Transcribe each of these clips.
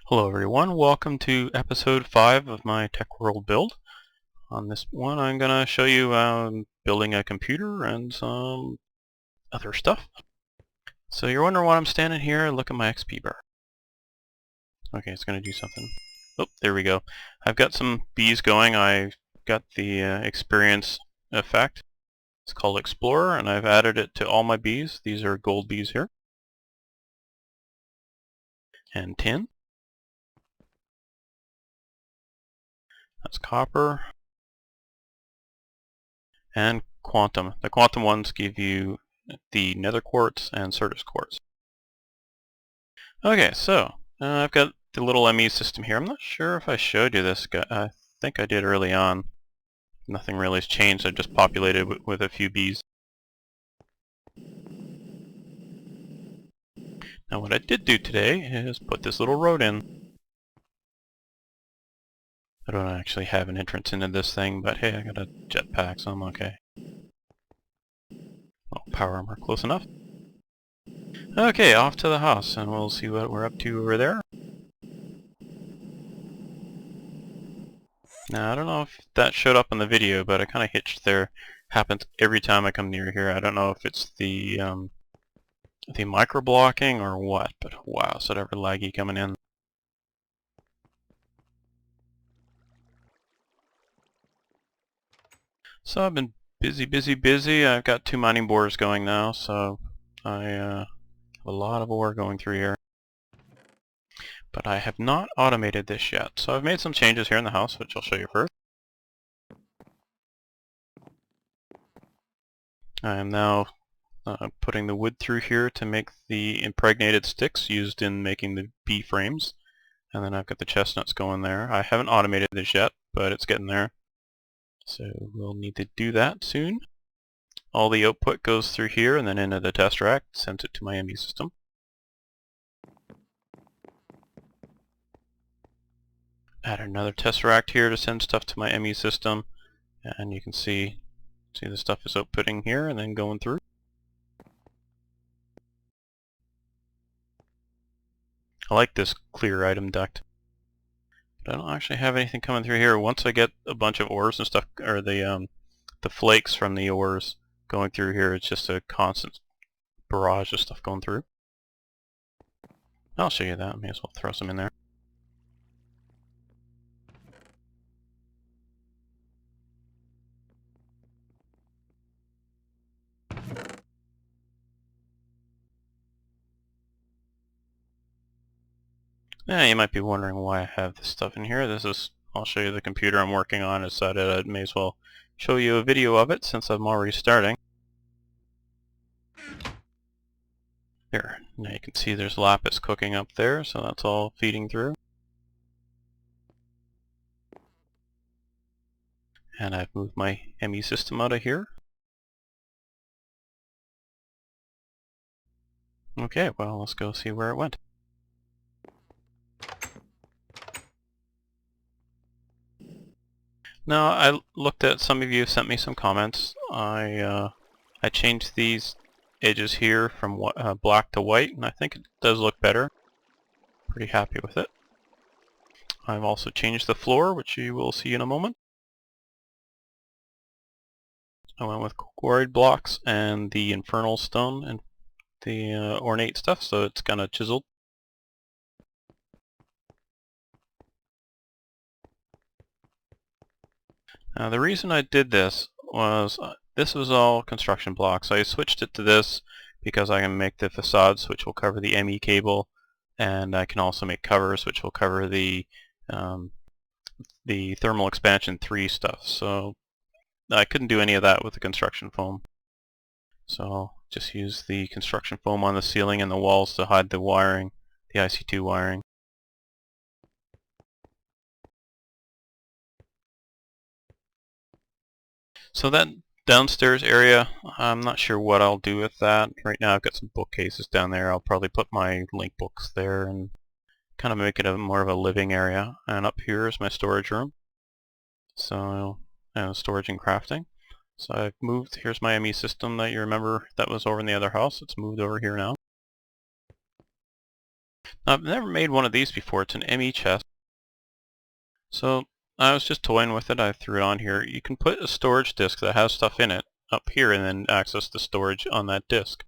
Hello everyone, welcome to episode 5 of my Tech World build. On this one I'm going to show you building a computer and some other stuff. So you're wondering why I'm standing here, look at my XP bar. Okay, it's going to do something. Oh, there we go. I've got some bees going. I've got the experience effect. It's called Explorer and I've added it to all my bees. These are gold bees here. And tin. That's copper. And quantum. The quantum ones give you the nether quartz and Certus quartz. Okay, so I've got the little ME system here. I'm not sure if I showed you this. I think I did early on. Nothing really has changed. I just populated with a few bees. Now what I did do today is put this little road in. I don't actually have an entrance into this thing, but hey, I got a jetpack, so I'm okay. Oh, power armor, close enough. Okay, off to the house, and we'll see what we're up to over there. Now, I don't know if that showed up in the video, but I kind of hitched there. Happens every time I come near here. I don't know if it's the micro blocking or what, but wow, is that ever laggy coming in. So I've been busy. I've got 2 mining bores going now, so I have a lot of ore going through here. But I have not automated this yet, so I've made some changes here in the house, which I'll show you first. I am now putting the wood through here to make the impregnated sticks used in making the bee frames. And then I've got the chestnuts going there. I haven't automated this yet, but it's getting there. So we'll need to do that soon. All the output goes through here and then into the test rack, sends it to my ME system. Add another test rack here to send stuff to my ME system. And you can see the stuff is outputting here and then going through. I like this clear item duct. But I don't actually have anything coming through here. Once I get a bunch of ores and stuff, or the flakes from the ores going through here, it's just a constant barrage of stuff going through. I'll show you that. May as well throw some in there. Yeah, you might be wondering why I have this stuff in here. I'll show you the computer I'm working on. I decided I may as well show you a video of it since I'm already starting. Here, now you can see there's lapis cooking up there, so that's all feeding through. And I've moved my ME system out of here. Okay, well, let's go see where it went. Now, I looked at, some of you sent me some comments. I changed these edges here from black to white, and I think it does look better. Pretty happy with it. I've also changed the floor, which you will see in a moment. I went with quarried blocks and the infernal stone and the ornate stuff, so it's kind of chiseled. Now the reason I did this was this was all construction blocks. I switched it to this because I can make the facades, which will cover the ME cable, and I can also make covers, which will cover the thermal expansion 3 stuff. So I couldn't do any of that with the construction foam. So I'll just use the construction foam on the ceiling and the walls to hide the wiring, the IC2 wiring. So that downstairs area, I'm not sure what I'll do with that. Right now I've got some bookcases down there. I'll probably put my link books there and kind of make it more of a living area. And up here is my storage room. So storage and crafting. So I've moved, here's my ME system that you remember that was over in the other house. It's moved over here now. I've never made one of these before. It's an ME chest. So I was just toying with it. I threw it on here. You can put a storage disk that has stuff in it up here and then access the storage on that disk.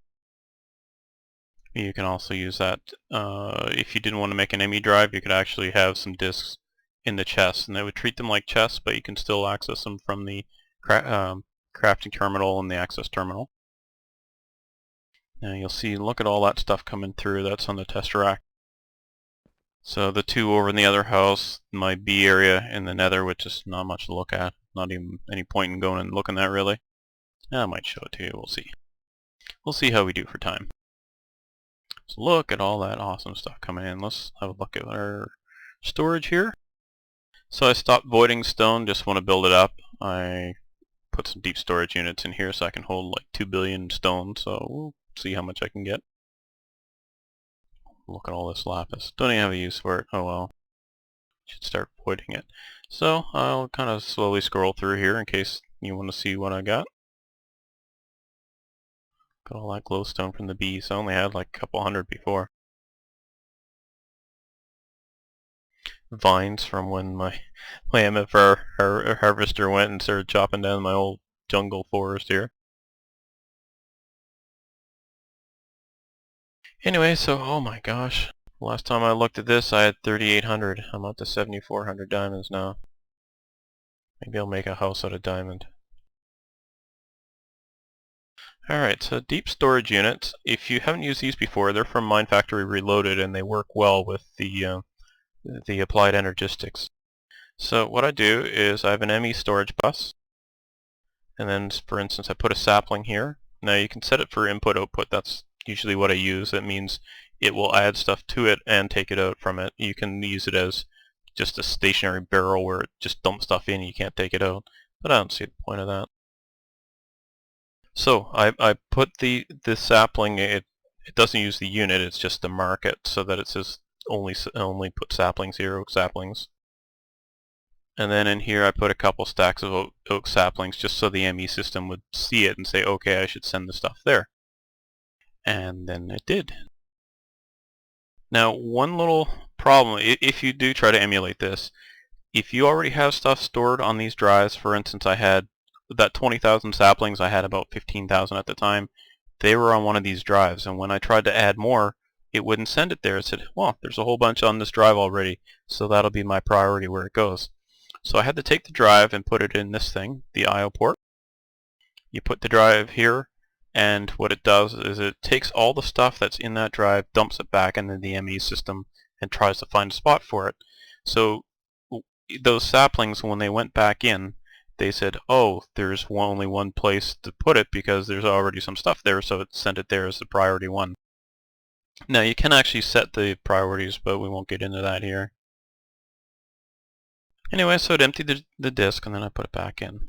You can also use that if you didn't want to make an ME drive, you could actually have some disks in the chest, and they would treat them like chests, but you can still access them from the crafting terminal and the access terminal. Now you'll see, look at all that stuff coming through. That's on the tester rack. So the two over in the other house, my B area in the nether, which is not much to look at. Not even any point in going and looking at, really. I might show it to you. We'll see. We'll see how we do for time. So look at all that awesome stuff coming in. Let's have a look at our storage here. So I stopped voiding stone, just want to build it up. I put some deep storage units in here so I can hold like 2 billion stone, so we'll see how much I can get. Look at all this lapis. Don't even have a use for it. Oh well. Should start voiding it. So I'll kind of slowly scroll through here in case you want to see what I got. Got all that glowstone from the bees. I only had like a couple hundred before. Vines from when my MFR harvester went and started chopping down my old jungle forest here. Anyway, so oh my gosh, last time I looked at this I had 3,800. I'm up to 7,400 diamonds now. Maybe I'll make a house out of diamond. Alright, so deep storage units. If you haven't used these before, they're from Mine Factory Reloaded and they work well with the applied energistics. So what I do is I have an ME storage bus, and then for instance I put a sapling here. Now you can set it for input-output. That's usually what I use. That means it will add stuff to it and take it out from it. You can use it as just a stationary barrel where it just dumps stuff in and you can't take it out, but I don't see the point of that. So I put the sapling, it doesn't use the unit, it's just to mark it so that it says only put saplings here, oak saplings. And then in here I put a couple stacks of oak saplings just so the ME system would see it and say, okay, I should send the stuff there. And then it did. Now one little problem, if you do try to emulate this, if you already have stuff stored on these drives, for instance I had that 20,000 saplings, I had about 15,000 at the time, they were on one of these drives, and when I tried to add more, it wouldn't send it there. It said, well, there's a whole bunch on this drive already, so that'll be my priority where it goes. So I had to take the drive and put it in this thing, the IO port. You put the drive here, and what it does is it takes all the stuff that's in that drive, dumps it back into the ME system, and tries to find a spot for it. So those saplings, when they went back in, they said, oh, there's only one place to put it because there's already some stuff there, so it sent it there as the priority one. Now you can actually set the priorities, but we won't get into that here. Anyway, so it emptied the disk and then I put it back in.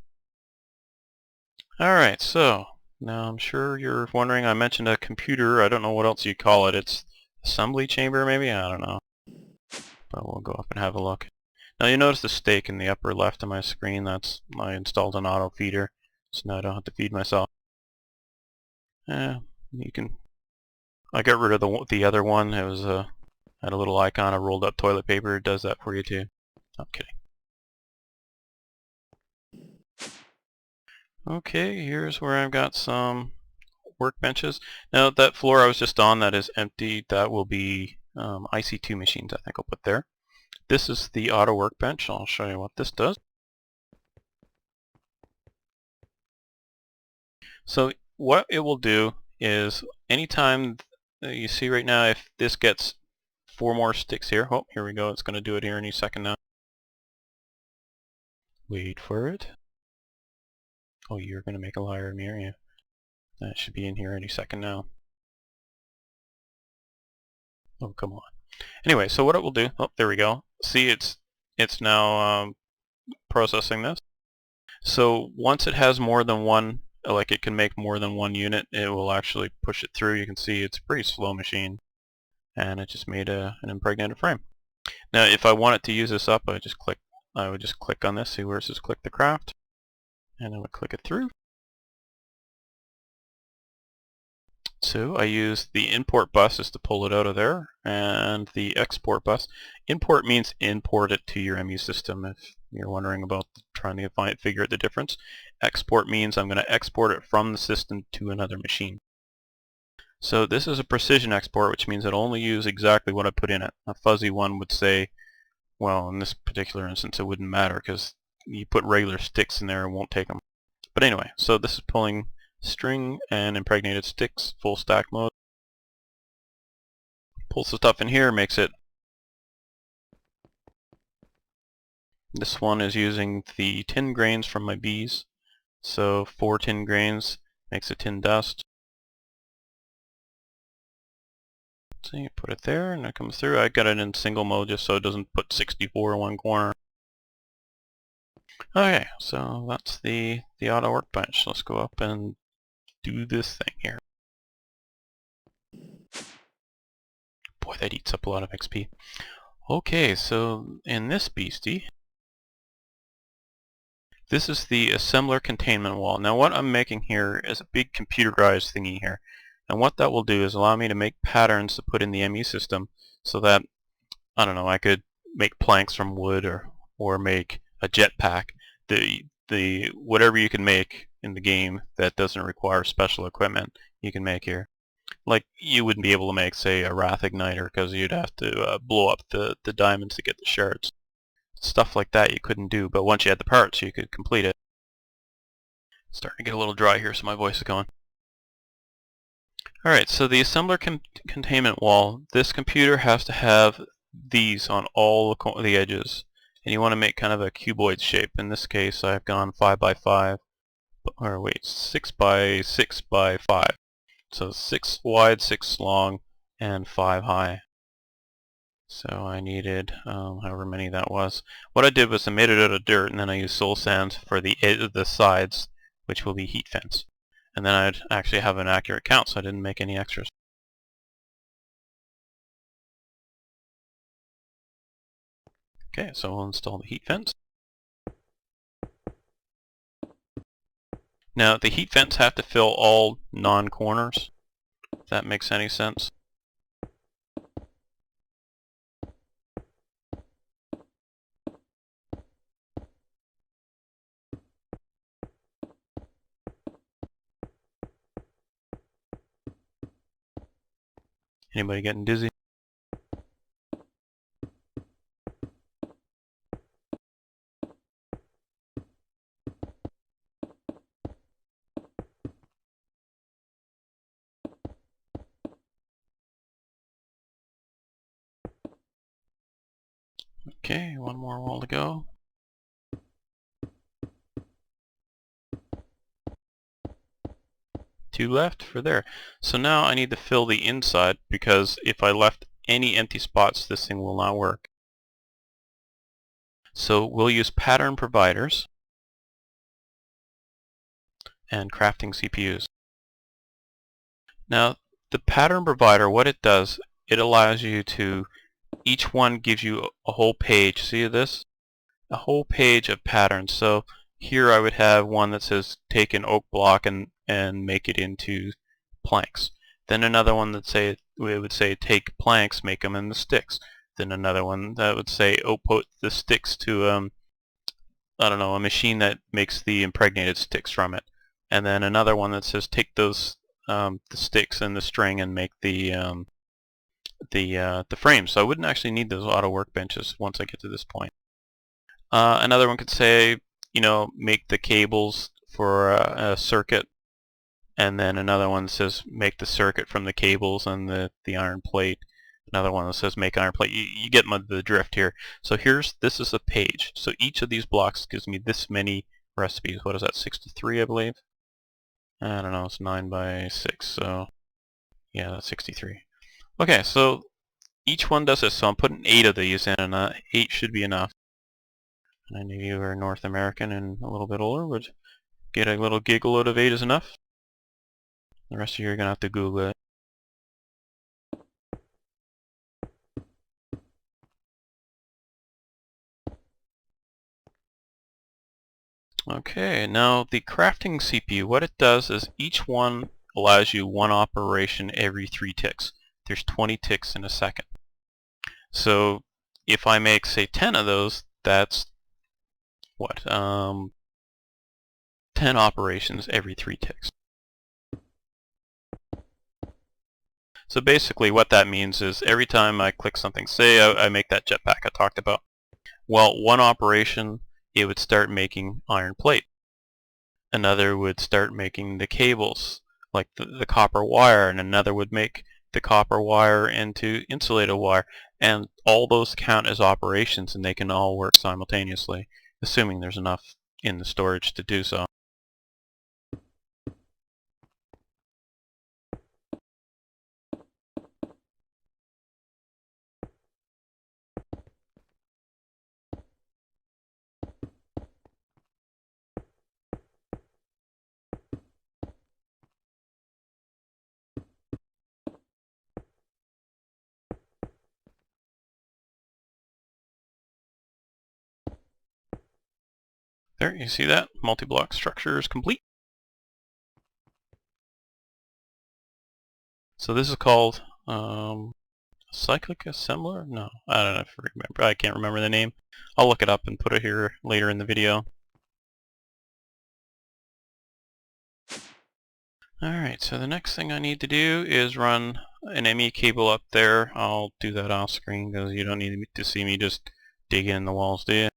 Alright, so now I'm sure you're wondering, I mentioned a computer, I don't know what else you call it. It's assembly chamber maybe? I don't know. But we'll go up and have a look. Now you notice the stake in the upper left of my screen. That's I installed an auto feeder, so now I don't have to feed myself. You can. I got rid of the other one. It was had a little icon of rolled up toilet paper. It does that for you too. I'm kidding. Okay, here's where I've got some workbenches. Now that floor I was just on, that is empty. That will be IC2 machines, I think I'll put there. This is the auto workbench. I'll show you what this does. So what it will do is anytime you see right now, if this gets 4 more sticks here, oh, here we go, it's going to do it here any second now. Wait for it. Oh, you're going to make a liar of me, aren't you? That should be in here any second now. Oh, come on. Anyway, so what it will do, oh, there we go. See, it's now processing this. So once it has more than one, like it can make more than one unit, it will actually push it through. You can see it's a pretty slow machine, and it just made an impregnated frame. Now if I wanted to use this up, I would just click on this, see where it says click the craft, and I would click it through. So I use the import bus is to pull it out of there, and the export bus. Import means import it to your MU system if you're wondering about trying to figure out the difference. Export means I'm going to export it from the system to another machine. So this is a precision export, which means it'll only use exactly what I put in it. A fuzzy one would say, well, in this particular instance it wouldn't matter because you put regular sticks in there, it won't take them. But anyway, so this is pulling string and impregnated sticks, full stack mode. Pulls the stuff in here, makes it. This one is using the tin grains from my bees. So 4 tin grains makes a tin dust. So you put it there and it comes through. I got it in single mode just so it doesn't put 64 in one corner. Okay, so that's the auto workbench. Let's go up and do this thing here. Boy, that eats up a lot of XP. Okay, so in this beastie, this is the assembler containment wall. Now what I'm making here is a big computerized thingy here. And what that will do is allow me to make patterns to put in the ME system so that, I don't know, I could make planks from wood or make a jetpack. The whatever you can make in the game that doesn't require special equipment, you can make here. Like, you wouldn't be able to make, say, a wrath igniter because you'd have to blow up the diamonds to get the shards. Stuff like that you couldn't do, but once you had the parts you could complete it. It's starting to get a little dry here, so my voice is going. Alright, so the assembler containment wall, this computer has to have these on all the edges. And you want to make kind of a cuboid shape. In this case I've gone 5 by 5, or wait, 6 by 6 by 5. So 6 wide, 6 long, and 5 high. So I needed however many that was. What I did was I made it out of dirt, and then I used soul sands for the sides, which will be heat fence. And then I'd actually have an accurate count, so I didn't make any extras. Okay, so we'll install the heat fence. Now the heat fence have to fill all non-corners, if that makes any sense. Anybody getting dizzy? Okay, one more wall to go. Two left for there. So now I need to fill the inside, because if I left any empty spots this thing will not work. So we'll use pattern providers and crafting CPUs. Now the pattern provider, what it does, it allows you to, each one gives you a whole page. See this? A whole page of patterns. So here I would have one that says take an oak block and make it into planks. Then another one that would say take planks, make them into sticks. Then another one that would say put the sticks to I don't know, a machine that makes the impregnated sticks from it. And then another one that says take those the sticks and the string and make the frame. So I wouldn't actually need those auto workbenches once I get to this point. Another one could say, you know, make the cables for a circuit, and then another one says make the circuit from the cables and the iron plate. Another one that says make iron plate. You get the drift here. So this is a page. So each of these blocks gives me this many recipes. What is that, 63 I believe? I don't know, it's 9 by 6, so yeah, that's 63. Okay, so each one does this, so I'm putting 8 of these in, and 8 should be enough. And I know you are North American and a little bit older, would get a little giggle out of 8 is enough. The rest of you are going to have to Google it. Okay, now the crafting CPU, what it does is each one allows you one operation every 3 ticks. There's 20 ticks in a second. So if I make, say, 10 of those, that's what? 10 operations every 3 ticks. So basically what that means is every time I click something, say I make that jetpack I talked about, well, one operation, it would start making iron plate. Another would start making the cables, like the copper wire, and another would make the copper wire into insulated wire. And all those count as operations, and they can all work simultaneously, assuming there's enough in the storage to do so. There, you see that? Multi-block structure is complete. So this is called cyclic assembler? No, I don't know if I remember. I can't remember the name. I'll look it up and put it here later in the video. Alright, so the next thing I need to do is run an ME cable up there. I'll do that off screen because you don't need to see me just dig in the walls, do you?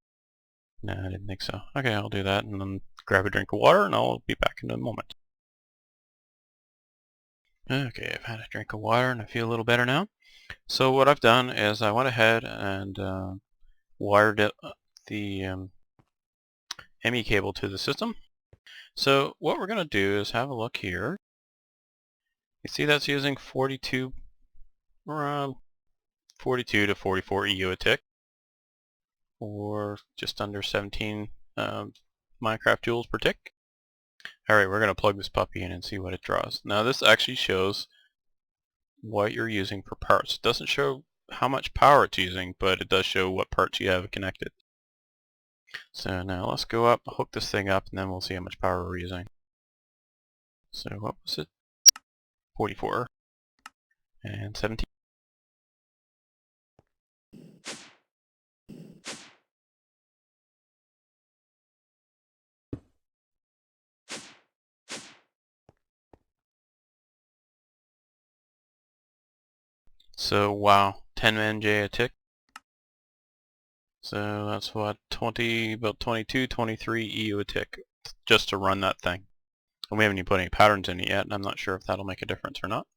No, I didn't think so. Okay, I'll do that and then grab a drink of water and I'll be back in a moment. Okay, I've had a drink of water and I feel a little better now. So what I've done is I went ahead and wired the ME cable to the system. So what we're going to do is have a look here. You see that's using 42 to 44 EU a tick, or just under 17 Minecraft joules per tick. Alright, we're going to plug this puppy in and see what it draws. Now this actually shows what you're using for parts. It doesn't show how much power it's using, but it does show what parts you have connected. So now let's go up, hook this thing up, and then we'll see how much power we're using. So what was it? 44 and 17. So wow, 10 MJ a tick. So that's what, about 22, 23 EU a tick just to run that thing. And we haven't even put any patterns in it yet, and I'm not sure if that'll make a difference or not.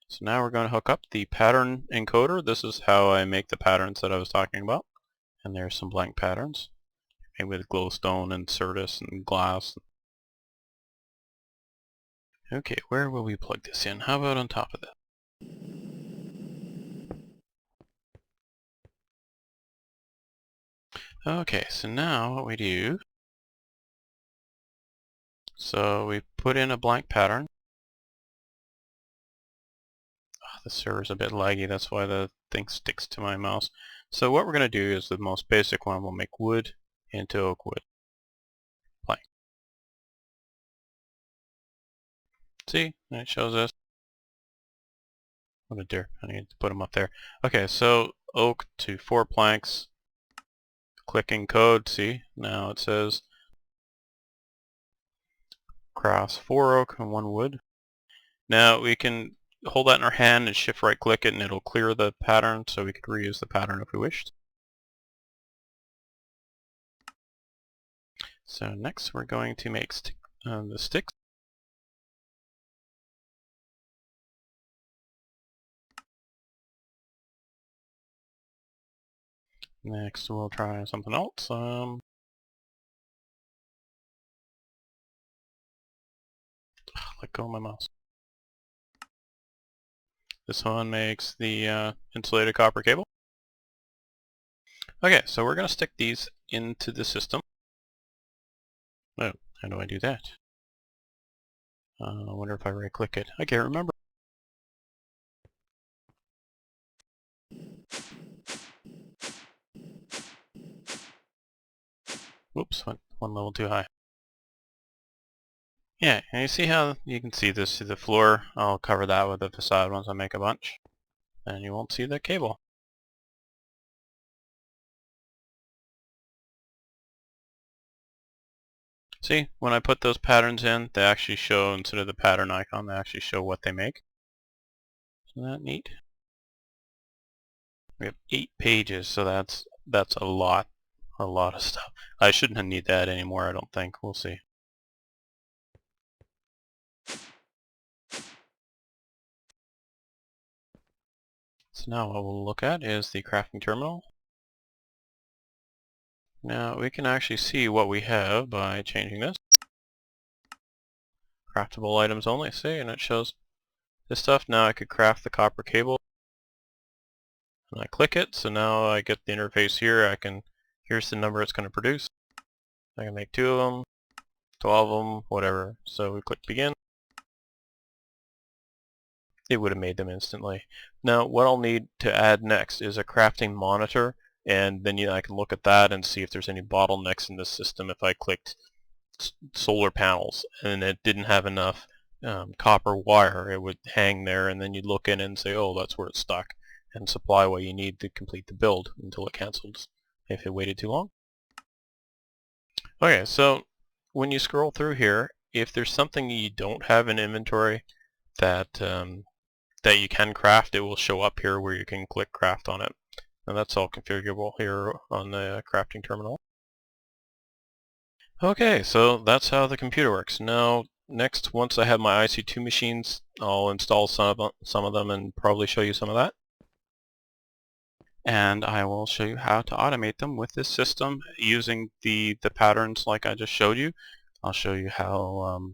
So now we're going to hook up the pattern encoder. This is how I make the patterns that I was talking about. And there's some blank patterns made with glowstone and Certus and glass. Okay, where will we plug this in? How about on top of that? Okay, so now what we do, so we put in a blank pattern. Oh, the server's a bit laggy, that's why the thing sticks to my mouse. So what we're going to do is the most basic one. We'll make wood into oak wood. Plank. See? And it shows us. What a dear. I need to put them up there. Okay, so oak to 4 planks. Clicking code, see? Now it says cross 4 oak and 1 wood. Now we can hold that in our hand and shift right click it and it'll clear the pattern, so we could reuse the pattern if we wished. So next we're going to make the sticks. Next we'll try something else. Let go of my mouse. This one makes the insulated copper cable. Okay, so we're going to stick these into the system. Oh, how do I do that? I wonder if I right click it. I can't remember. Whoops, went one level too high. Yeah, and you see how you can see this through the floor. I'll cover that with the facade once I make a bunch, and you won't see the cable. See, when I put those patterns in, they actually show, instead of the pattern icon, they actually show what they make. Isn't that neat? We have 8 pages, so that's a lot of stuff. I shouldn't need that anymore, I don't think. We'll see. So now what we'll look at is the crafting terminal. Now we can actually see what we have by changing this. Craftable items only, see, and it shows this stuff. Now I could craft the copper cable. And I click it, so now I get the interface here. Here's the number it's going to produce. I can make 2 of them, 12 of them, whatever. So we click begin. It would have made them instantly. Now what I'll need to add next is a crafting monitor, and then I can look at that and see if there's any bottlenecks in the system. If I clicked solar panels and it didn't have enough copper wire, it would hang there, and then you'd look in and say, oh, that's where it's stuck, and supply what you need to complete the build until it cancels if it waited too long. Okay, so when you scroll through here, if there's something you don't have in inventory that that you can craft, it will show up here where you can click craft on it. And that's all configurable here on the crafting terminal. Okay, so that's how the computer works. Now, next, once I have my IC2 machines, I'll install some of them and probably show you some of that. And I will show you how to automate them with this system using the patterns like I just showed you. I'll show you how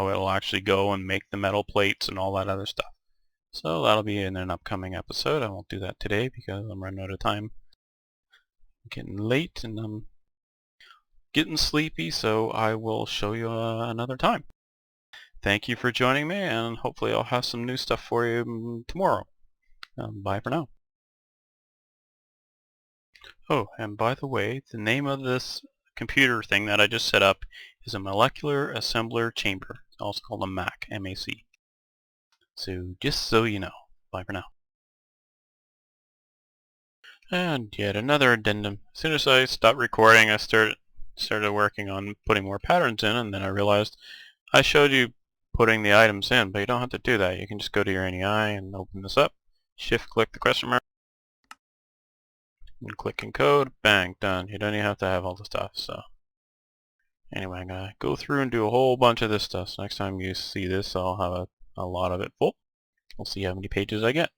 it'll actually go and make the metal plates and all that other stuff. So that'll be in an upcoming episode. I won't do that today because I'm running out of time. I'm getting late and I'm getting sleepy, so I will show you another time. Thank you for joining me, and hopefully I'll have some new stuff for you tomorrow. Bye for now. Oh, and by the way, the name of this computer thing that I just set up is a molecular assembler chamber, also called a MAC, M-A-C. So just so you know. Bye for now. And yet another addendum. As soon as I stopped recording, I started working on putting more patterns in, and then I realized I showed you putting the items in, but you don't have to do that. You can just go to your NEI and open this up, shift-click the question mark, and click encode, bang, done. You don't even have to have all the stuff. So anyway, I'm going to go through and do a whole bunch of this stuff. So next time you see this, I'll have a lot of it full. We'll see how many pages I get.